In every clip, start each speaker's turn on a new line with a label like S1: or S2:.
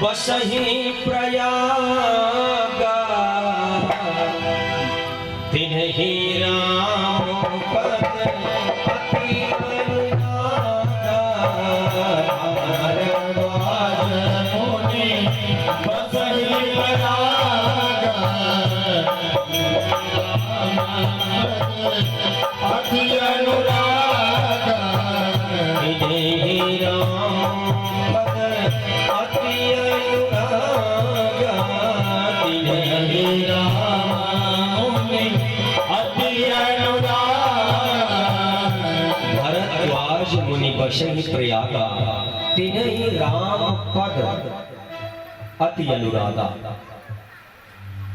S1: बसही प्रयागा तिन्हि राम पद अति अनुरागा भारद्वाज मुनि बसहि प्रयागा अति अनुरागा तिन्हि राम पद अति अनुरागा तिन्हि राम मुनि अति अनुरागा भरद्वाज मुनि बसहि प्रयागा तिन्हि राम पद अति अनुरागा।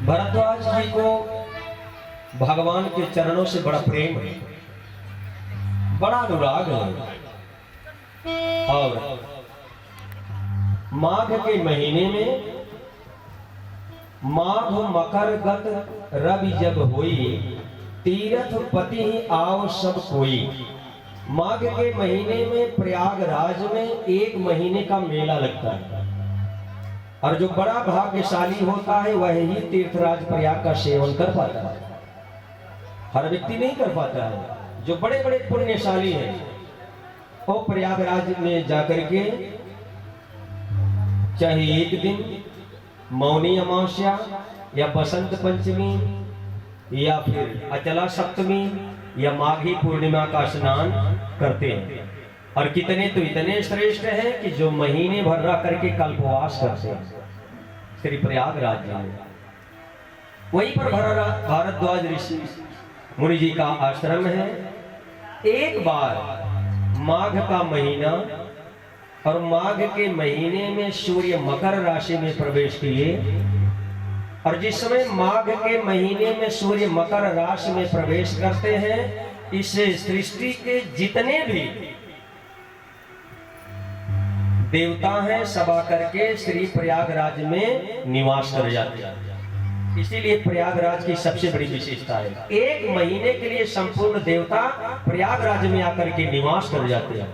S1: भरद्वाज जी को भगवान के चरणों से बड़ा प्रेम है, बड़ा अनुराग है। और माघ के महीने में माघ मकर गत रवि जब होई तीरथ पति ही आव सब कोई। माघ के महीने में प्रयागराज में 1 महीने का मेला लगता है और जो बड़ा भाग्यशाली होता है वह ही तीर्थराज प्रयाग का सेवन कर पाता है। हर व्यक्ति नहीं कर पाता है। जो बड़े बड़े पुण्यशाली हैं वो प्रयागराज में जाकर के चाहे 1 दिन मौनी अमावस्या या बसंत पंचमी या फिर अचला सप्तमी या माघी पूर्णिमा का स्नान करते हैं। और कितने तो इतने श्रेष्ठ हैं कि जो महीने भर रह करके कल्पवास करते हैं श्री प्रयागराज जी में। वहीं पर भारद्वाज ऋषि मुनि जी का आश्रम है। एक बार माघ का महीना और माघ के महीने में सूर्य मकर राशि में प्रवेश किए और जिस समय माघ के महीने में सूर्य मकर राशि में प्रवेश करते हैं इस सृष्टि के जितने भी देवता हैं सब आकर के श्री प्रयागराज में निवास कर जाते हैं। इसीलिए प्रयागराज की सबसे बड़ी विशेषता है 1 महीने के लिए संपूर्ण देवता प्रयागराज में आकर के निवास कर जाते हैं।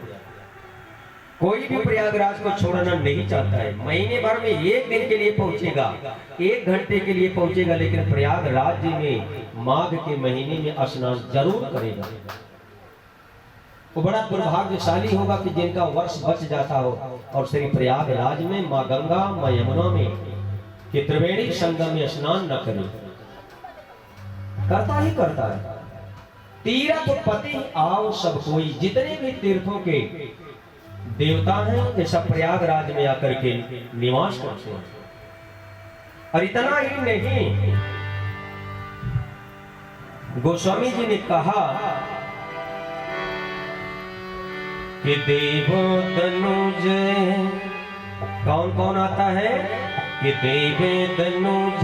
S1: कोई भी प्रयागराज को छोड़ना नहीं चाहता है। महीने भर में 1 दिन के लिए पहुंचेगा, 1 घंटे के लिए पहुंचेगा, लेकिन प्रयागराज में माघ के महीने में स्नान जरूर करेगा। वो बड़ा दुर्भाग्यशाली होगा कि जिनका वर्ष बच जाता हो और श्री प्रयागराज में माँ गंगा माँ यमुना में कि त्रिवेणी संगम में स्नान न करे। करता ही करता है। तीर्थ पति आओ सब कोई। जितने भी तीर्थों के देवता हैं ये सब प्रयागराज में आकर के निवास करते हैं। और इतना ही नहीं, गोस्वामी जी ने कहा कि देवो तनुज कौन कौन आता है कि देवे तनुज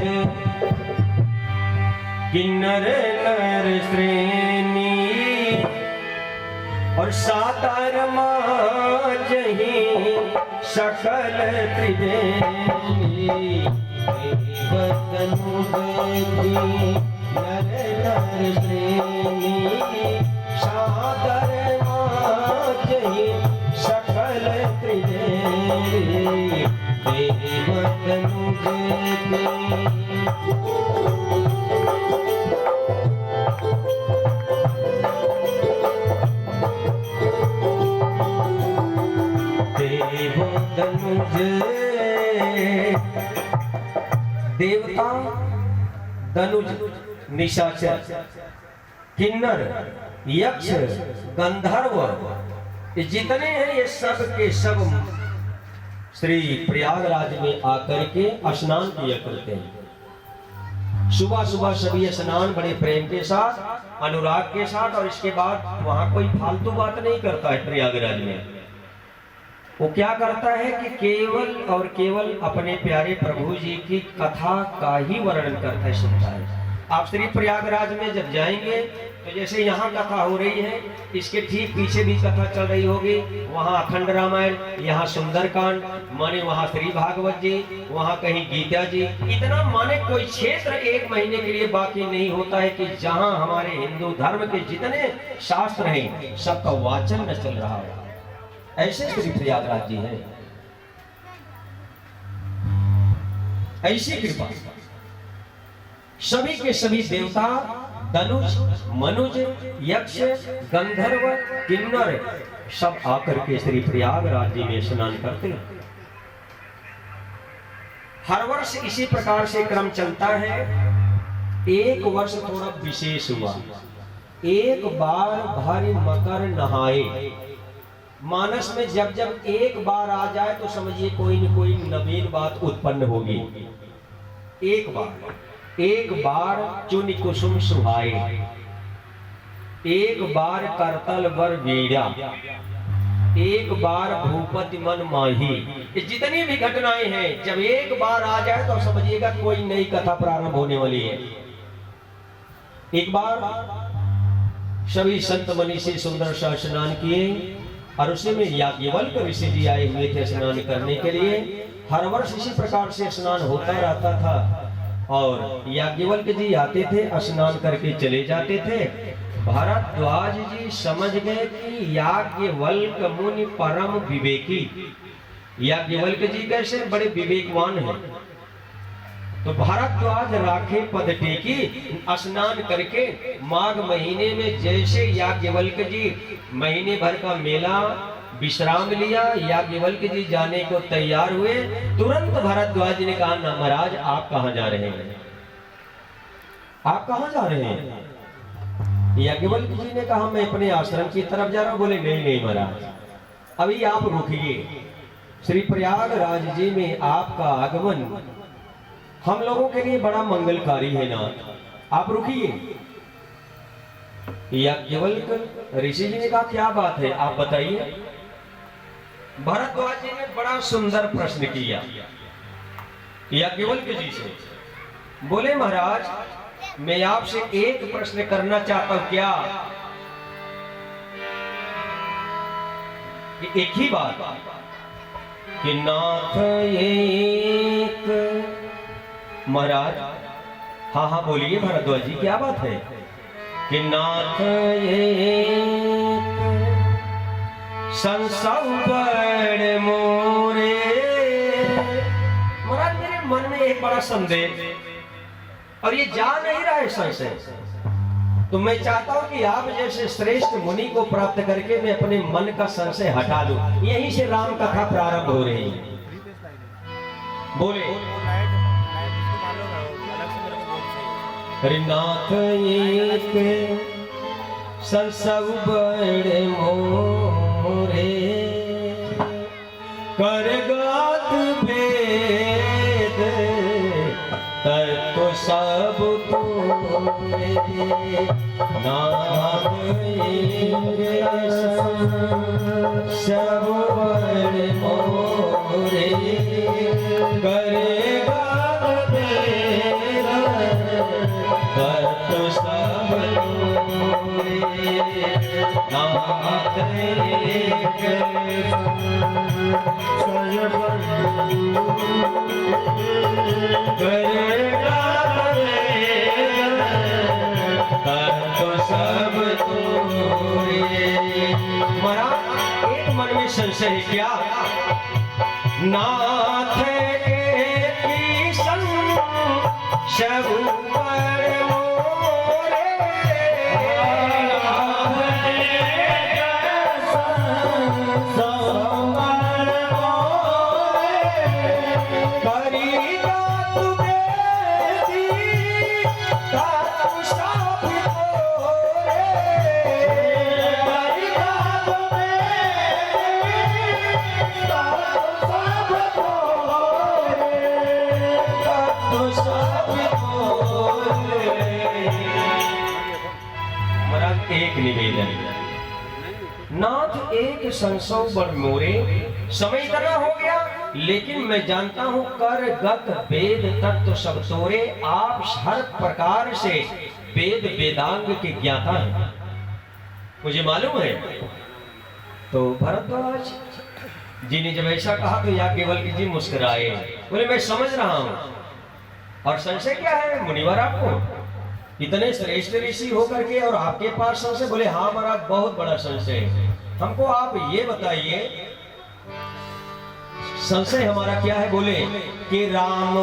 S1: किन्नर नर श्रेणी और सातार माजही सकल त्रिवेणी। देव तनुज नर नर श्रेणी सातार माजही सकल त्रिवेणी। देव तनुज देवता धनुज निशाचर किन्नर यक्ष गंधर्व ये जितने हैं ये सब के सब श्री प्रयागराज में आकर के स्नान किया करते हैं। सुबह सुबह सभी स्नान बड़े प्रेम के साथ अनुराग के साथ और इसके बाद वहां कोई फालतू बात नहीं करता है। प्रयागराज में वो क्या करता है कि केवल और केवल अपने प्यारे प्रभु जी की कथा का ही वर्णन करता है, सुनता है। आप श्री प्रयागराज में जब जाएंगे तो जैसे यहाँ कथा हो रही है इसके ठीक पीछे भी कथा चल रही होगी। वहाँ अखंड रामायण, यहाँ सुंदरकांड, माने वहाँ श्री भागवत जी, वहाँ कहीं गीता जी। इतना माने कोई क्षेत्र 1 महीने के लिए बाकी नहीं होता है कि जहाँ हमारे हिंदू धर्म के जितने शास्त्र हैं सबका वाचन न चल रहा है। ऐसे श्री प्रयागराज जी हैं। ऐसी कृपा सभी के सभी देवता, धनुष, मनुज, यक्ष, गंधर्व, किन्नर सब आकर के श्री प्रयागराज जी में स्नान करते हैं। हर वर्ष इसी प्रकार से क्रम चलता है। एक वर्ष थोड़ा विशेष हुआ। एक बार भारी मकर नहाए। मानस में जब जब एक बार आ जाए तो समझिए कोई न कोई नवीन बात उत्पन्न होगी। एक बार चुनि कुसुम सुहाए, एक बार करतल वर वीड़ा, एक बार भूपति मन माही। ये जितनी भी घटनाएं हैं जब एक बार आ जाए तो समझिएगा कोई नई कथा प्रारंभ होने वाली है। एक बार सभी संत मनीषी सुंदर सा स्नान किए और उसी में याज्ञवल्क ऋषि जी आए हुए थे स्नान करने के लिए। हर वर्ष इसी प्रकार से स्नान होता रहता था और याज्ञवल्क जी आते थे, स्नान करके चले जाते थे। भारद्वाज जी समझ गए कि याज्ञवल्क मुनि परम विवेकी, याज्ञवल्क जी कैसे बड़े विवेकवान हैं। तो भारद्वाज राखे पद टेकी, स्नान करके माघ महीने में जैसे याज्ञवल्क जी महीने भर का मेला विश्राम लिया, याज्ञवल्क जी जाने को तैयार हुए, तुरंत भारद्वाज ने कहा ना महाराज आप कहां जा रहे हैं, आप कहां जा रहे हैं। याज्ञवल्क जी ने कहा मैं अपने आश्रम की तरफ जा रहा हूं। बोले नहीं नहीं महाराज अभी आप रुकिए, श्री प्रयागराज जी में आपका आगमन हम लोगों के लिए बड़ा मंगलकारी है ना, आप रुकिए। याज्ञवल्क ऋषि जी ने कहा क्या बात है आप बताइए। भारद्वाज जी ने बड़ा सुंदर प्रश्न किया याज्ञवल्क जी से। बोले महाराज मैं आपसे एक प्रश्न करना चाहता हूं। क्या? एक ही बात कि नाथ एक। महाराज हाँ हाँ बोलिए भारद्वाज जी क्या बात है। कि नाथ एक संसवर मोरे। महाराज मेरे मन में एक बड़ा संदेह और ये जा नहीं रहा है संशय, तो मैं चाहता हूं कि आप जैसे श्रेष्ठ मुनि को प्राप्त करके मैं अपने मन का संशय हटा दूं। यहीं से राम कथा प्रारंभ हो रही है। बोले नाथ एक संसवर मोरे कर गात भेद तत्व सब तोरे। नाथ संसवर मोरे कर गात भेद तत्व सब तोरे। नाथ एक एक मन में संशय क्या। नाथ एक ही संशय एक निवेदन। नाथ एक संसव बड़ मोरे। समय इतना हो गया लेकिन मैं जानता हूं कर गत वेद तत्व सब तोरे। आप हर प्रकार से वेद वेदांग के ज्ञाता हैं, मुझे मालूम है। तो भरद्वाज जी ने जब ऐसा कहा तो याज्ञवल्क्य जी मुस्कुराए। बोले मैं समझ रहा हूं। और संशय क्या है मुनिवर आपको, इतने श्रेष्ठ ऋषि होकर के और आपके पास संशय। बोले हाँ महाराज बहुत बड़ा संशय है। हमको आप ये बताइए संशय हमारा क्या है? बोले कि राम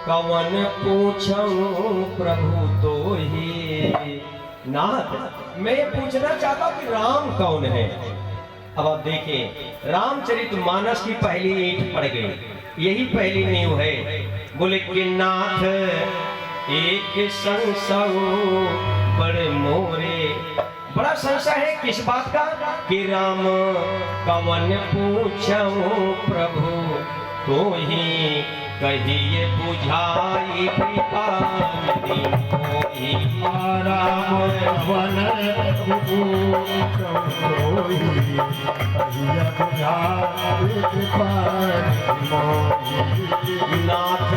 S1: कवन पूछूं प्रभु तो ही नाथ। मैं ये पूछना चाहता हूं कि राम कौन है। अब आप देखें, रामचरितमानस की पहली ईंट पड़ गई, यही पहली नींव है। बोले कि नाथ एक संशय बड़े मोरे। बड़ा संशय है किस बात का? कि राम कवन पूछूं प्रभु तो ही कहिए बुझाई कृपा निधि मोहि।
S2: राम कवन पूछूं तो ही कहिए बुझाई कृपा निधि मोहि।
S1: नाथ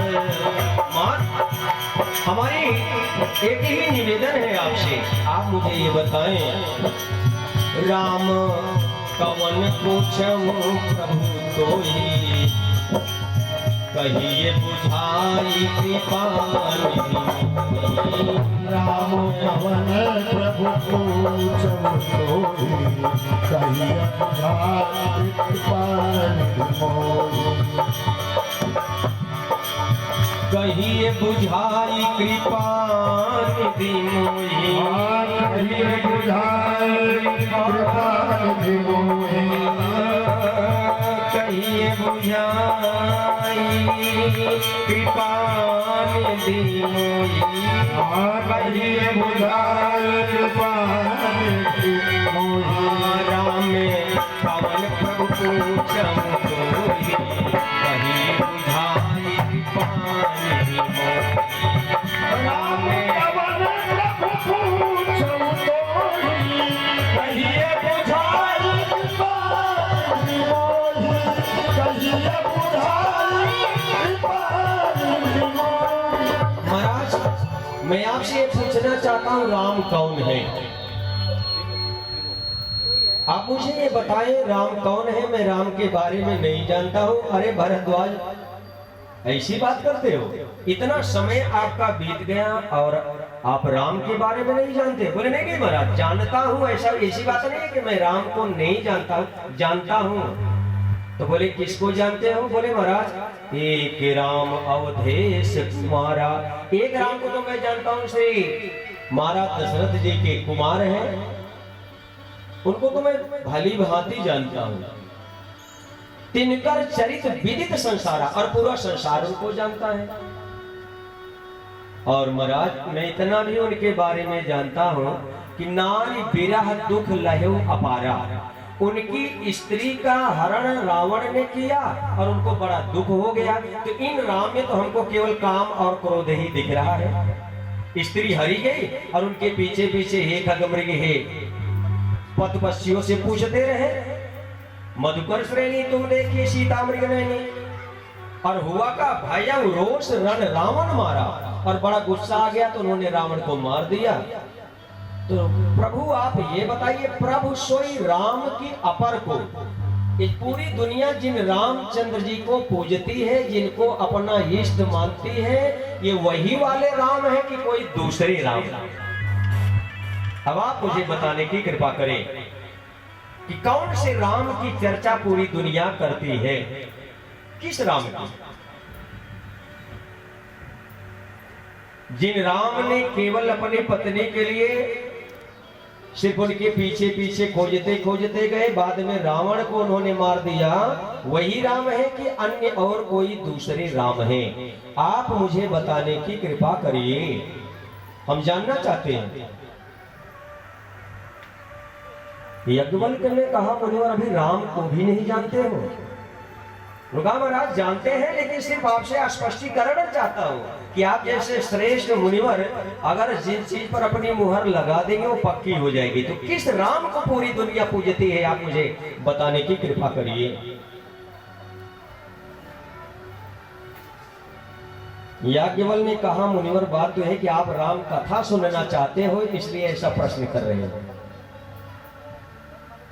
S1: हमारी एक ही निवेदन है आपसे, आप मुझे ये बताएं, राम कवन पूछूं प्रभु तो ही कहिए बुझाई कृपा निधि।
S2: राम कवन प्रभु पूछूं तो ही कहिए बुझाई कृपा निधि मोहि।
S1: कहिए बुझाई कृपा निधि मोहि।
S2: कहिए बुझाई कृपा निधि मोहि।
S1: कहिए बुझाई कृपा निधि मोहि।
S2: कहिए बुझाई कृपा निधि मोहि।
S1: राम कवन प्रभु पूछूं तो ही कहिए बुझाई कृपा निधि मोहि।
S2: राम कवन प्रभु पूछूं तो ही कहिए बुझाई कृपा निधि मोहि। कहिए बुझाई कृपा निधि मोहि।
S1: महाराज, मैं आपसे ये पूछना चाहता हूँ, राम कौन है? आप मुझे ये बताएं, राम कौन है? मैं राम के बारे में नहीं जानता हूँ। अरे भरद्वाज, ऐसी बात करते हो? इतना समय आपका बीत गया और आप राम के बारे में नहीं जानते? बोले नहीं महाराज, जानता हूँ। ऐसी बात नहीं है कि मैं राम को नहीं जानता हूँ, जानता हूँ। तो बोले किसको जानते हो? बोले महाराज एक राम अवधेश कुमारा। एक राम को तो मैं जानता हूँ, श्री महाराज दशरथ जी के कुमार हैं, उनको तो मैं भली भांति जानता हूँ। तिनकर चरित विदित संसारा, और पूरा संसार उनको जानता है। और महाराज मैं इतना भी उनके बारे में जानता हूँ कि नारी विरह दुख लहु अपारा। उनकी स्त्री का हरण रावण ने किया और उनको बड़ा दुख हो गया। तो इन राम में तो हमको केवल काम और क्रोध ही दिख रहा है। स्त्री हरी गई और उनके पीछे पीछे हे खगमृग हे पशुपक्षियों से पूछते रहे, मधुकर श्रेणी तुम देखिए सीता मृग नैनी। और हुआ का भयं रोष रण रावण मारा, और बड़ा गुस्सा आ गया तो उन्होंने रावण को मार दिया। तो प्रभु आप ये बताइए, प्रभु सोई राम की अपर को, इस पूरी दुनिया जिन रामचंद्र जी को पूजती है, जिनको अपना इष्ट मानती है, ये वही वाले राम है कि कोई दूसरे राम? अब आप मुझे बताने की कृपा करें कि कौन से राम की चर्चा पूरी दुनिया करती है? किस राम की? जिन राम ने केवल अपनी पत्नी के लिए सिर्फ उनके पीछे पीछे खोजते खोजते गए, बाद में रावण को उन्होंने मार दिया, वही राम है कि अन्य और कोई दूसरे राम है? आप मुझे बताने की कृपा करिए, हम जानना चाहते हैं। यज्ञवल्क्य ने कहा, मुनिवर अभी राम को भी नहीं जानते हो? रुका महाराज जानते हैं, लेकिन सिर्फ आपसे स्पष्टीकरण चाहता हूँ कि आप जैसे श्रेष्ठ मुनिवर अगर जिस चीज पर अपनी मुहर लगा देंगे वो पक्की हो जाएगी। तो किस राम को पूरी दुनिया पूजती है, आप मुझे बताने की कृपा करिए। याज्ञवल्क्य ने कहा, मुनिवर बात तो है कि आप राम कथा सुनना चाहते हो, इसलिए ऐसा प्रश्न कर रहे हो।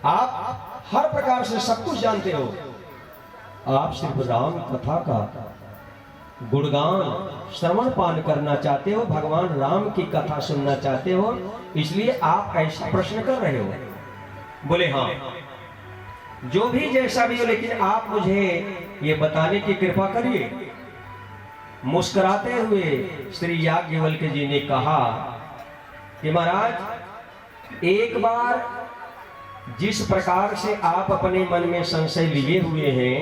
S1: आप हर प्रकार से सब कुछ जानते हो, आप सिर्फ राम कथा का गुणगान श्रवण पान करना चाहते हो, भगवान राम की कथा सुनना चाहते हो, इसलिए आप ऐसा प्रश्न कर रहे हो। बोले हाँ, जो भी जैसा भी हो, लेकिन आप मुझे ये बताने की कृपा करिए। मुस्कुराते हुए श्री याज्ञवल्क्य जी ने कहा कि महाराज, एक बार जिस प्रकार से आप अपने मन में संशय लिए हुए हैं,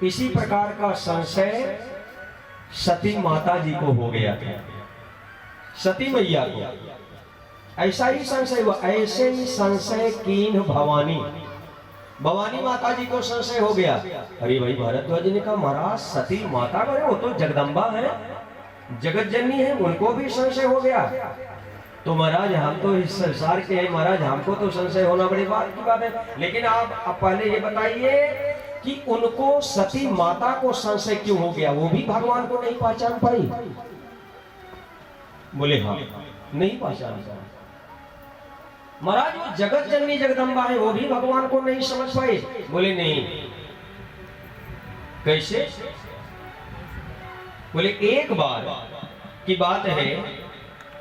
S1: इसी प्रकार का संशय सती माता जी को हो गया था। सती मैया को ऐसा ही संशय हुआ। ऐसे ही संशय कीन भवानी माता जी को संशय हो गया। अरे भाई, भारद्वाज जी ने कहा महाराज सती माता को, वो तो जगदम्बा है, जगत जननी है, उनको भी संशय हो गया। तो महाराज हम तो इस संसार के हैं महाराज, हमको तो संशय होना बड़ी बात की बात है। लेकिन आप पहले ये बताइए कि उनको सती माता को संशय क्यों हो गया? वो भी भगवान को नहीं पहचान पाई? बोले हाँ, नहीं पहचान पाई। महाराज वो जगत जननी जगदम्बा है, वो भी भगवान को नहीं समझ पाए? बोले नहीं। कैसे? बोले एक बार की बात है,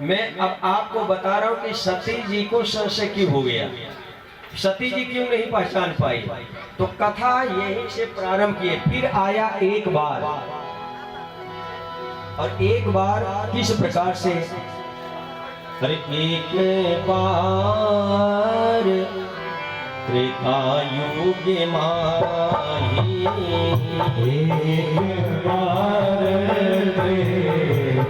S1: मैं अब आपको बता रहा हूं कि सती जी को संशय क्यों हो गया, सती जी क्यों नहीं पहचान पाई। तो कथा यहीं से प्रारंभ किए। फिर आया एक बार, और एक बार किस प्रकार से? अरे एक बार त्रेतायुग माही,
S2: एक बार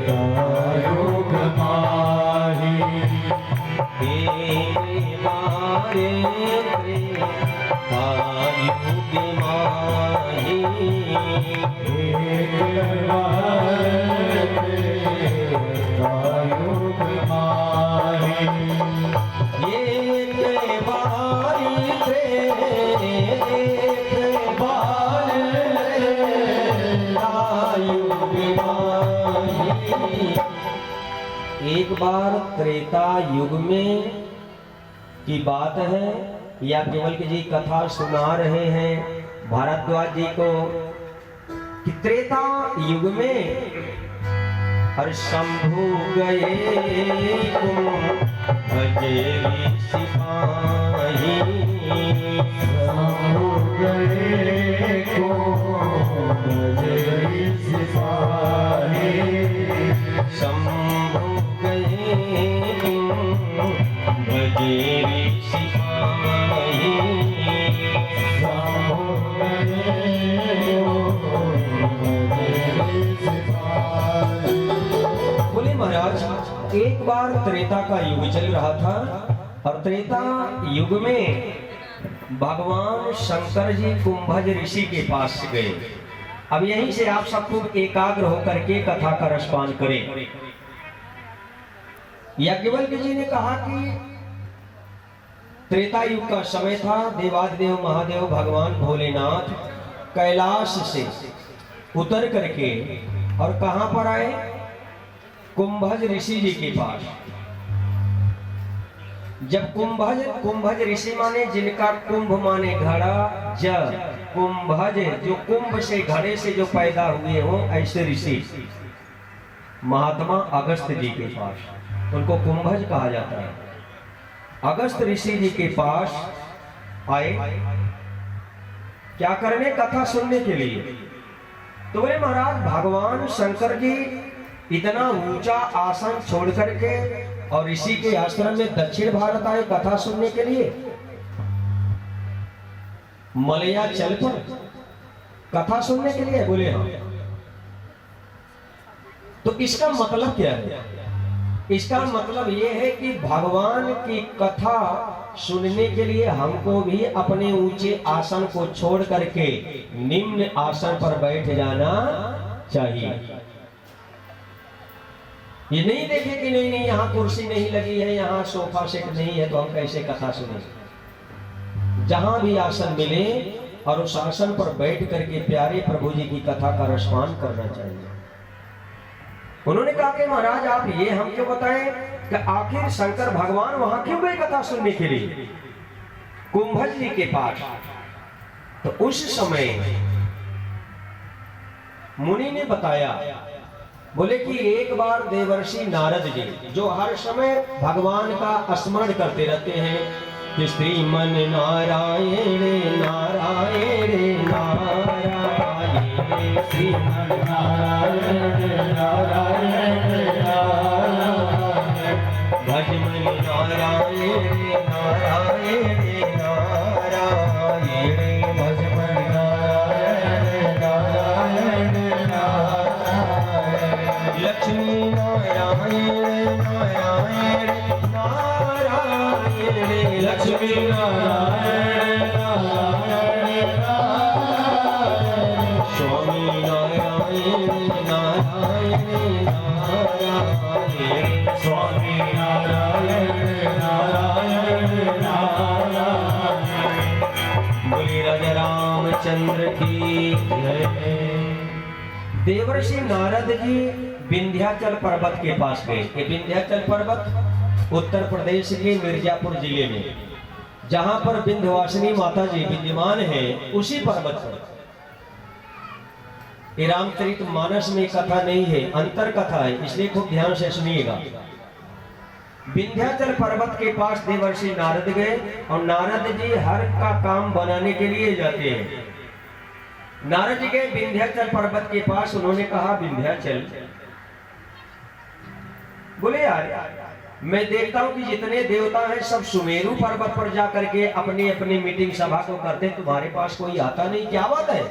S2: त्रेतायुग माही,
S1: एक बार त्रेतायुग माही,
S2: एक बार
S1: एक बार त्रेता युग में की बात है। याज्ञवल्क्य जी कथा सुना रहे हैं भारद्वाज जी को कि त्रेता युग में हर शंभु गए भजेरी सिपाही,
S2: शंभु गए भजेरी सिपाही,
S1: शंभु भजेरी सिपाही, बोले महाराज एक बार त्रेता का युग चल रहा था, और त्रेता युग में भगवान शंकर जी कुंभज ऋषि के पास गए। अब यहीं से आप सबको एकाग्र होकर के कथा का रसपान करें। याज्ञवल्क्य जी ने कहा कि त्रेता युग का समय था। देवादिदेव महादेव भगवान भोलेनाथ कैलाश से उतर करके और कहां पर आए? कुंभज ऋषि जी के पास। जब कुंभज ऋषि माने जिनका कुंभ माने घड़ा, जब कुंभज जो कुंभ से घड़े से जो पैदा हुए हो, ऐसे ऋषि महात्मा अगस्त जी के पास, उनको कुंभज कहा जाता है। अगस्त ऋषि जी के पास आए, क्या करने? कथा सुनने के लिए। तो बोले महाराज भगवान शंकर जी इतना ऊंचा आसन छोड़ करके और ऋषि के आश्रम में दक्षिण भारत आए कथा सुनने के लिए। मलयाचल पर कथा सुनने के लिए? बोले हाँ। तो इसका मतलब क्या है? इसका मतलब यह है कि भगवान की कथा सुनने के लिए हमको भी अपने ऊंचे आसन को छोड़ करके निम्न आसन पर बैठ जाना चाहिए। ये नहीं देखे कि नहीं नहीं यहाँ कुर्सी नहीं लगी है, यहाँ सोफा सेट नहीं है, तो हम कैसे कथा सुने। जहां भी आसन मिले और उस आसन पर बैठ करके प्यारे प्रभु जी की कथा का रसपान करना चाहिए। उन्होंने कहा कि महाराज आप ये हमको बताएं कि आखिर शंकर भगवान वहां क्यों गए कथा सुनने के लिए? कुंभज जी के पास। तो उस समय मुनि ने बताया, बोले कि एक बार देवर्षि नारद जी, जो हर समय भगवान का स्मरण करते रहते हैं कि श्रीमन नारायण नारायण नारायण
S2: नारायण नारायण नारायण
S1: भज मन नारायण नारायण नारायण
S2: भज मन नारायण नारायण नारायण
S1: लक्ष्मी नारायण नारायण नारायण
S2: लक्ष्मी नारायण नारायण नारायण
S1: स्वामी नारायण नारायण नारायण
S2: स्वामी नारायण नारायण नारायण
S1: बोले राजा रामचंद्र की जय। देवर्षि नारद जी विंध्याचल पर्वत के पास गए। ये विंध्याचल पर्वत उत्तर प्रदेश के मिर्जापुर जिले में, जहां पर विंध्यवासिनी माता जी विद्यमान है, उसी पर्वत पर। ये रामचरितमानस में कथा नहीं है, अंतर कथा है, इसलिए खूब ध्यान से सुनिएगा। विंध्याचल पर्वत के पास देवर्षि नारद गए और नारद जी हर का काम बनाने के लिए जाते हैं। नारद जी गए विंध्याचल पर्वत के पास, उन्होंने कहा विंध्याचल, बोले यार मैं देखता हूं कि जितने देवता हैं सब सुमेरु पर्वत पर जाकर के अपनी अपनी मीटिंग सभा को करते, तुम्हारे पास कोई आता नहीं, क्या बात है?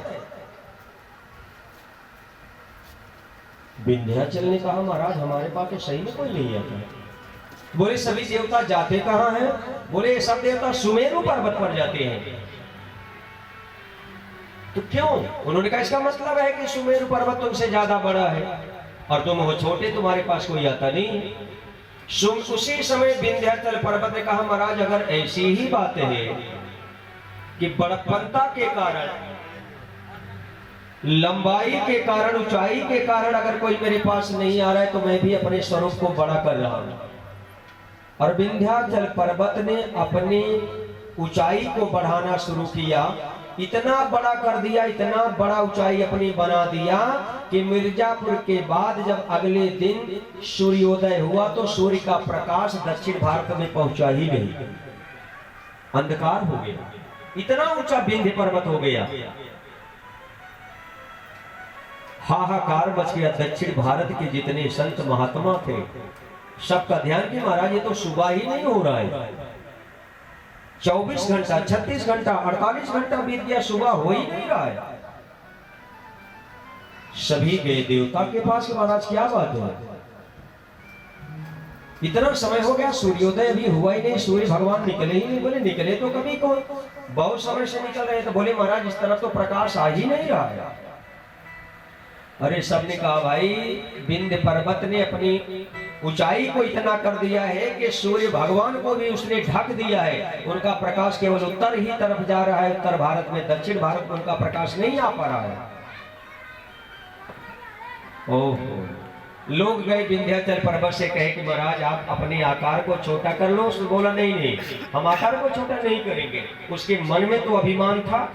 S1: विंध्याचल ने कहा महाराज हमारे पास तो सही में कोई नहीं आता। बोले सभी देवता जाते कहाँ हैं? बोले सब देवता सुमेरु पर्वत पर जाते हैं। तो क्यों? उन्होंने कहा इसका मतलब है कि सुमेरु पर्वत तुमसे ज्यादा बड़ा है और तुम हो छोटे, तुम्हारे पास कोई आता नहीं। उसी समय विंध्याचल पर्वत ने कहा महाराज अगर ऐसी ही बात है कि बड़प्पनता के कारण, लंबाई के कारण, ऊंचाई के कारण अगर कोई मेरे पास नहीं आ रहा है तो मैं भी अपने स्वरूप को बड़ा कर रहा हूं। और विंध्याचल पर्वत ने अपनी ऊंचाई को बढ़ाना शुरू किया, इतना बड़ा कर दिया, इतना बड़ा ऊंचाई अपनी बना दिया कि मिर्जापुर के बाद जब अगले दिन सूर्योदय हुआ तो सूर्य का प्रकाश दक्षिण भारत में पहुंचा ही नहीं, अंधकार हो गया। इतना ऊंचा विंध्य पर्वत हो गया, हाहाकार मच गया। दक्षिण भारत के जितने संत महात्मा थे सबका ध्यान कि महाराज ये तो सुबह ही नहीं हो रहा है, 24 घंटा 36 घंटा 48 घंटा बीत गया, सुबह हो ही नहीं रहा है। सभी गए देवता के पास, महाराज क्या बात है, इतना समय हो गया, सूर्योदय अभी हुआ ही नहीं, सूर्य भगवान निकले ही नहीं। बोले निकले तो कभी को बहुत समय से निकल रहे। तो बोले महाराज इस तरफ तो प्रकाश आ ही नहीं रहा है। अरे सबने कहा भाई विंध्य पर्वत ने अपनी ऊंचाई को इतना कर दिया है कि सूर्य भगवान को भी उसने ढक दिया है, उनका प्रकाश केवल उत्तर ही तरफ जा रहा है, उत्तर भारत में, दक्षिण भारत में उनका प्रकाश नहीं आ पा रहा है। ओहो, लोग गए विंध्याचल पर्वत से कहे कि महाराज आप अपने आकार को छोटा कर लो। उसने बोला नहीं नहीं, हम आकार को छोटा नहीं करेंगे। उसके मन में तो अभिमान था।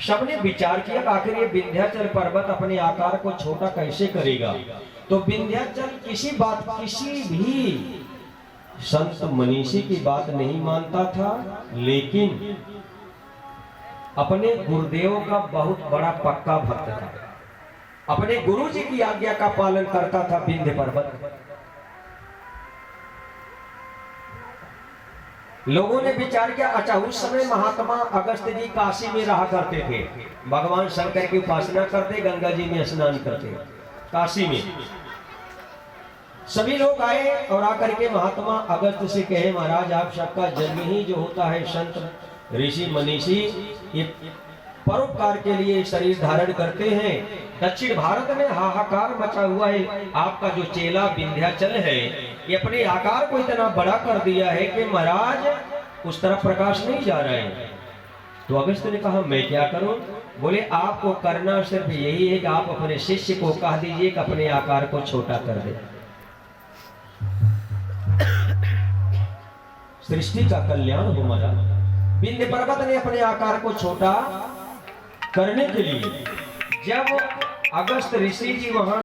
S1: सबने विचार किया आखिर ये विंध्याचल पर्वत अपने आकार को छोटा कैसे करेगा। तो विंध्याचल किसी भी संत मनीषी की बात नहीं मानता था, लेकिन अपने गुरुदेव का बहुत बड़ा पक्का भक्त था, अपने गुरु जी की आज्ञा का पालन करता था। विंध्य पर्वत लोगों ने विचार किया, अच्छा उस समय महात्मा अगस्त्य जी काशी में रहा करते थे, भगवान शंकर की उपासना करते, गंगा जी में स्नान करते काशी में। सभी लोग आए और आकर के महात्मा अगस्त्य से कहे महाराज आप सबका जन्म ही जो होता है संत ऋषि मनीषी ये परोपकार के लिए शरीर धारण करते हैं। दक्षिण भारत में हाहाकार मचा हुआ है, आपका जो चेला विंध्याचल है ये अपने आकार को इतना बड़ा कर दिया है कि महाराज उस तरफ प्रकाश नहीं जा रहा है। तो अगस्त्य ने कहा मैं क्या करूं? बोले आपको करना सिर्फ यही है कि आप अपने शिष्य को कह दीजिए कि अपने आकार को छोटा कर दे, सृष्टि का कल्याण हो महाराज। विंध्य पर्वत ने अपने आकार को छोटा करने के लिए जब अगस्त ऋषि जी वहां